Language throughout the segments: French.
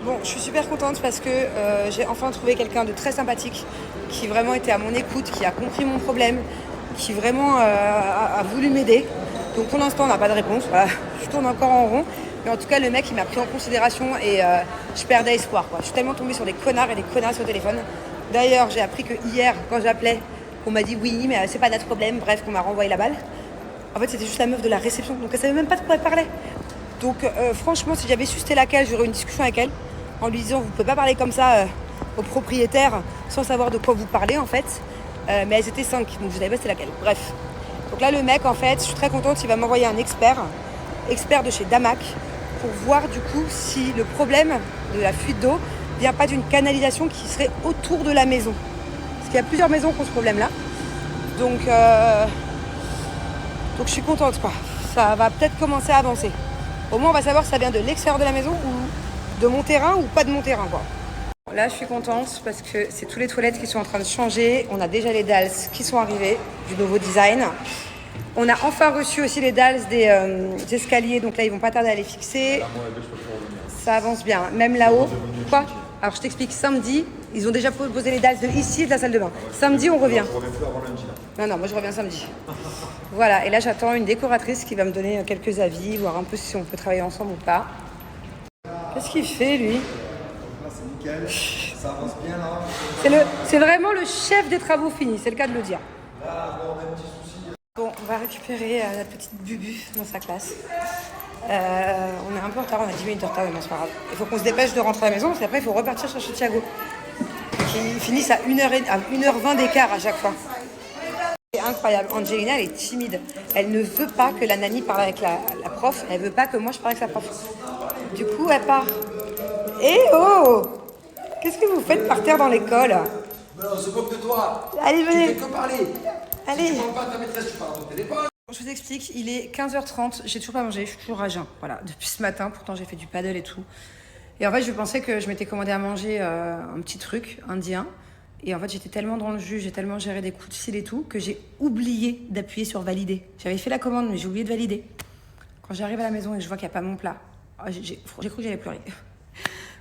Bon, je suis super contente parce que j'ai enfin trouvé quelqu'un de très sympathique qui vraiment était à mon écoute, qui a compris mon problème, qui vraiment a voulu m'aider. Donc pour l'instant, on n'a pas de réponse. Voilà. Je tourne encore en rond. Mais en tout cas, le mec, il m'a pris en considération et je perdais espoir, quoi. Je suis tellement tombée sur des connards et des connasses au téléphone. D'ailleurs, j'ai appris que hier, quand j'appelais, on m'a dit oui, mais c'est pas notre problème. Bref, qu'on m'a renvoyé la balle. En fait, c'était juste la meuf de la réception. Donc elle savait même pas de quoi elle parlait. Donc franchement, si j'avais su c'était laquelle, j'aurais eu une discussion avec elle en lui disant vous pouvez pas parler comme ça au propriétaire sans savoir de quoi vous parlez en fait. Mais elles étaient 5, donc je savais pas c'était laquelle. Bref. Donc là le mec en fait, je suis très contente, il va m'envoyer un expert de chez Damac pour voir du coup si le problème de la fuite d'eau vient pas d'une canalisation qui serait autour de la maison. Parce qu'il y a plusieurs maisons qui ont ce problème là. Donc je suis contente quoi. Ça va peut-être commencer à avancer. Au moins on va savoir si ça vient de l'extérieur de la maison ou de mon terrain ou pas de mon terrain quoi. Là je suis contente parce que c'est tous les toilettes qui sont en train de changer. On a déjà les dalles qui sont arrivées du nouveau design. On a enfin reçu aussi les dalles des escaliers, donc là ils vont pas tarder à les fixer. Ça avance bien, même là-haut. Quoi? Alors je t'explique, samedi, ils ont déjà posé les dalles de ici et de la salle de bain. Samedi on revient. Non, moi je reviens samedi. Voilà, et là j'attends une décoratrice qui va me donner quelques avis, voir un peu si on peut travailler ensemble ou pas. Qu'est-ce qu'il fait lui? C'est nickel, ça avance bien là. C'est vraiment le chef des travaux finis, c'est le cas de le dire. Là, on a un petit souci. Bon, on va récupérer la petite Bubu dans sa classe. On est un peu en retard, on a 10 minutes de retard, mais c'est pas grave. Il faut qu'on se dépêche de rentrer à la maison, parce qu'après il faut repartir chercher Thiago. Ils finissent à 1h20 d'écart à chaque fois. C'est incroyable. Angelina, elle est timide. Elle ne veut pas que la nanny parle avec la prof. Elle veut pas que moi je parle avec sa prof. Du coup, elle part. Eh oh! Qu'est-ce que vous faites par terre dans l'école? Non, on se moque de toi. Allez, venez. Tu fais que parler. Allez. Si tu parles pas à ta maîtresse, tu parles à ton téléphone. Je vous explique, il est 15h30, j'ai toujours pas mangé, je suis toujours à jeun. Voilà, depuis ce matin, pourtant j'ai fait du paddle et tout. Et en fait, je pensais que je m'étais commandé à manger un petit truc indien. Et en fait, j'étais tellement dans le jus, j'ai tellement géré des coups de fil et tout, que j'ai oublié d'appuyer sur valider. J'avais fait la commande, mais j'ai oublié de valider. Quand j'arrive à la maison et que je vois qu'il n'y a pas mon plat, j'ai cru que j'allais pleurer.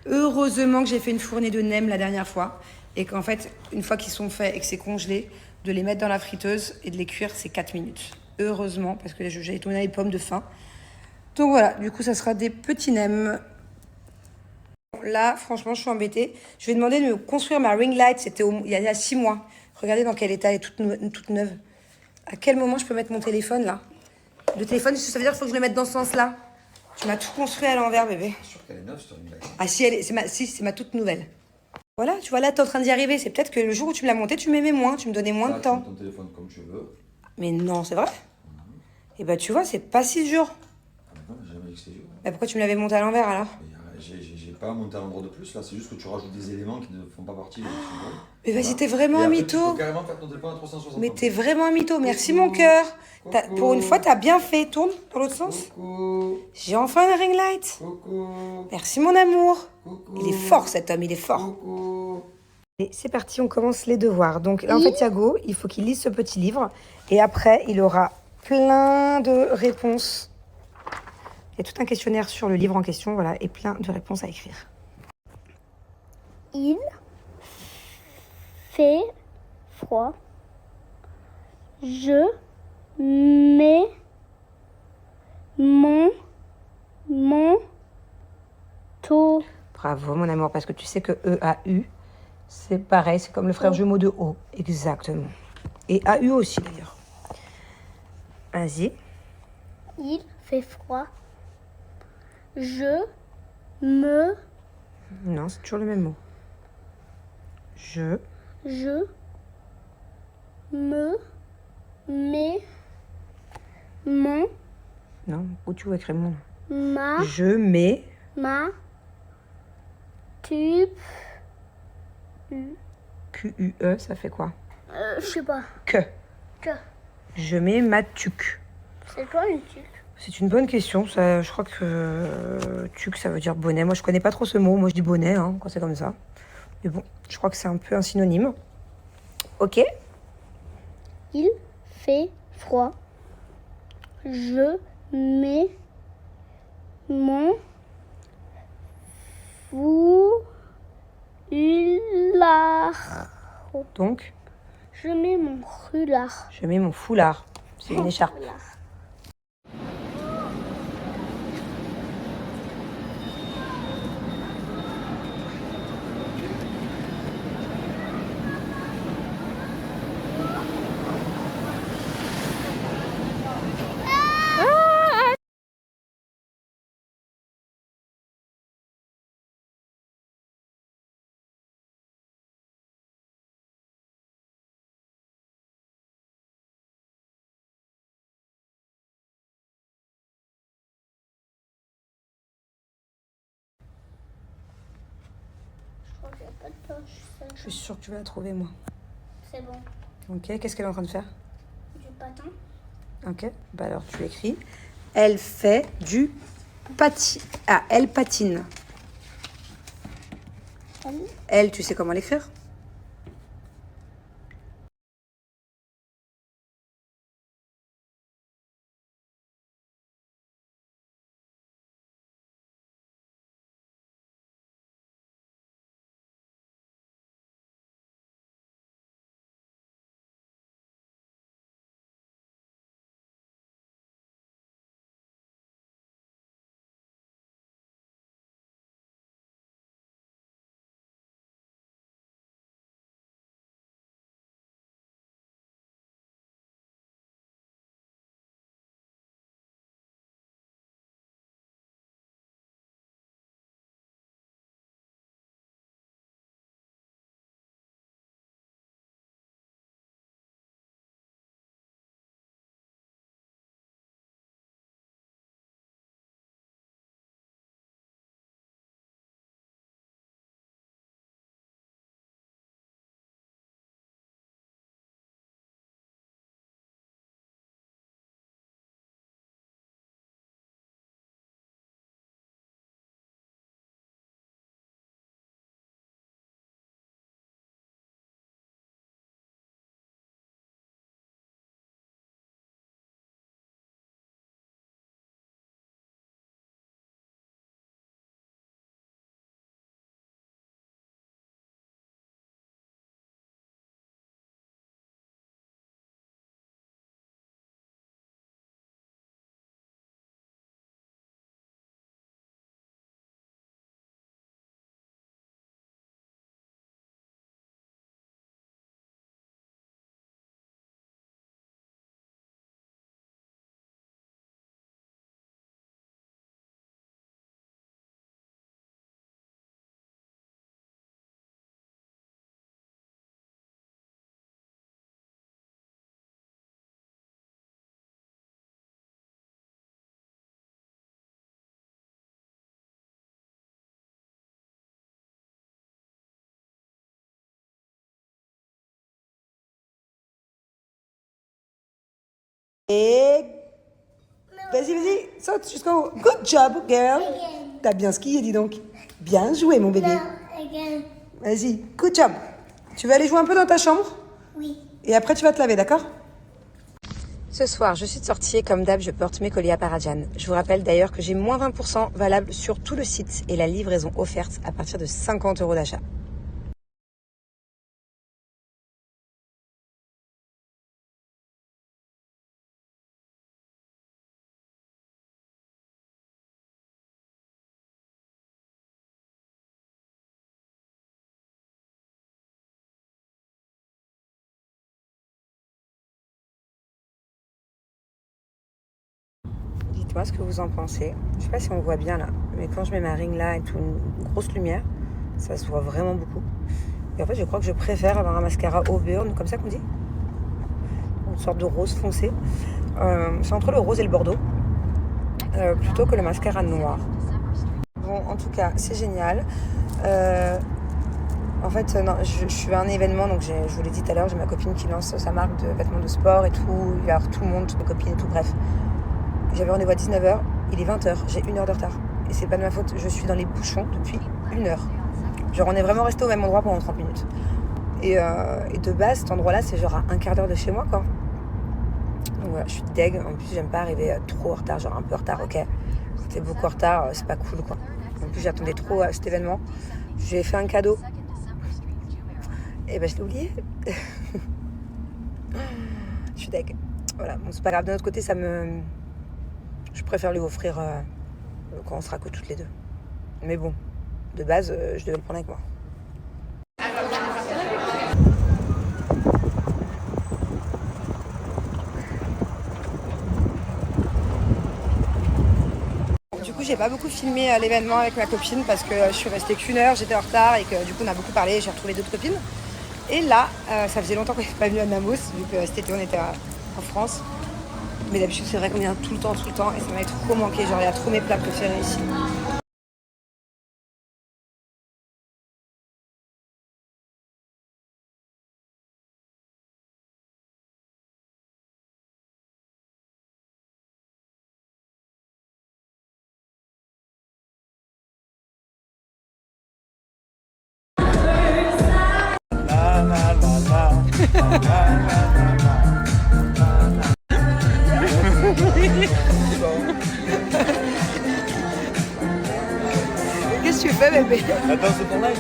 Heureusement que j'ai fait une fournée de nems la dernière fois. Et qu'en fait, une fois qu'ils sont faits et que c'est congelé, de les mettre dans la friteuse et de les cuire, c'est 4 minutes. Heureusement, parce que j'ai tourné les pommes de faim. Donc voilà, du coup, ça sera des petits nems. Là, franchement, je suis embêtée. Je vais demander de me construire ma ring light. C'était il y a 6 mois. Regardez dans quel état elle est toute neuve. À quel moment je peux mettre mon téléphone, là? Le téléphone, ça veut dire qu'il faut que je le mette dans ce sens-là. Tu m'as tout construit à l'envers, bébé. Je suis sûr qu'elle est neuve, cette ring light. Ah si, c'est ma toute nouvelle. Voilà, tu vois, là, t'es en train d'y arriver. C'est peut-être que le jour où tu me l'as montée, tu m'aimais moins, tu me donnais moins de temps. Tu mets ton téléphone comme tu veux. Mais non, c'est vrai. Et bah, tu vois, c'est pas si dur. Non, j'ai jamais dit que c'était dur. Bah, pourquoi tu me l'avais monté à l'envers, alors? J'ai pas monté à l'endroit de plus là, c'est juste que tu rajoutes des éléments qui ne font pas partie de Mais vas-y, t'es vraiment un mytho. Tu peux carrément faire ton téléphone à 360. Mais t'es vraiment un mytho. Merci, mon cœur. Pour une fois, t'as bien fait. Tourne dans l'autre sens. Coucou. J'ai enfin un ring light. Coucou. Merci, mon amour. Coucou. Il est fort, cet homme, il est fort. Coucou. Et c'est parti, on commence les devoirs. Donc là, en fait, Thiago, il faut qu'il lise ce petit livre. Et après, il aura plein de réponses. Il y a tout un questionnaire sur le livre en question, voilà, et plein de réponses à écrire. Il fait froid. Je mets mon manteau. Bravo, mon amour, parce que tu sais que E-A-U, c'est pareil, c'est comme le frère jumeau de O. Exactement. Et A-U aussi, d'ailleurs. Vas-y. Il fait froid. Je me Non, c'est toujours le même mot. Je me mets mon Non, où tu veux écrire mon nom? ma Je mets ma tube. Q-U-E, ça fait quoi? Je sais pas. Que. Que. Je mets ma tuque. C'est quoi une tube? C'est une bonne question. Ça, je crois que tuque, ça veut dire bonnet. Moi, je connais pas trop ce mot. Moi, je dis bonnet hein, quand c'est comme ça. Mais bon, je crois que c'est un peu un synonyme. Ok. Il fait froid. Je mets mon fourre foulard. Donc, Je mets mon foulard. je mets mon foulard. C'est une écharpe. Foulard. Je crois qu'il n'y a pas de poche. Je suis sûre que tu vas la trouver, moi. C'est bon. Ok, qu'est-ce qu'elle est en train de faire? Du patin. Ok, bah alors tu écris. Elle fait du Ah, elle patine. Elle. Elle, tu sais comment l'écrire? Et vas-y, vas-y, saute jusqu'en haut. Good job, girl. T'as bien skié, dis donc. Bien joué, mon bébé. Again. Vas-y, good job. Tu vas aller jouer un peu dans ta chambre? Oui. Et après, tu vas te laver, d'accord? Ce soir, je suis de sortie et comme d'hab, je porte mes colis à Parajan. Je vous rappelle d'ailleurs que j'ai moins 20% valable sur tout le site et la livraison offerte à partir de 50 € d'achat. Dites-moi ce que vous en pensez. Je sais pas si on voit bien là, mais quand je mets ma ring là et tout, une grosse lumière, ça se voit vraiment beaucoup. Et en fait, je crois que je préfère avoir un mascara au burn, comme ça qu'on dit. Une sorte de rose foncé. C'est entre le rose et le bordeaux, plutôt que le mascara noir. Bon, en tout cas, c'est génial. En fait, non, je suis à un événement, donc je vous l'ai dit tout à l'heure, j'ai ma copine qui lance sa marque de vêtements de sport et tout. Il va y avoir tout le monde, toutes mes copines et tout, bref. J'avais rendez-vous à 19h, il est 20h, j'ai 1 heure de retard. Et c'est pas de ma faute, je suis dans les bouchons depuis 1 heure. Genre, on est vraiment resté au même endroit pendant 30 minutes. Et de base, cet endroit-là, c'est genre à un quart d'heure de chez moi, quoi. Donc voilà, je suis deg. En plus, j'aime pas arriver trop en retard, genre un peu en retard, ok. Quand t'es beaucoup en retard, c'est pas cool, quoi. En plus, j'attendais trop à cet événement. Je lui ai fait un cadeau. Et ben je l'ai oublié. Je suis deg. Voilà, bon c'est pas grave. D'un autre côté, je préfère lui offrir quand on sera que toutes les deux. Mais bon, de base, je devais le prendre avec moi. Du coup, j'ai pas beaucoup filmé l'événement avec ma copine parce que je suis restée qu'1 heure, j'étais en retard et que du coup on a beaucoup parlé, j'ai retrouvé d'autres copines. Et là, ça faisait longtemps qu'on n'était pas venu à Namos, vu que cet été on était en France. Mais d'habitude c'est vrai qu'on vient tout le temps et ça m'avait trop manqué, genre il y a trop mes plats préférés ici. Qu'est-ce que tu fais bébé? Attends, c'est ton live.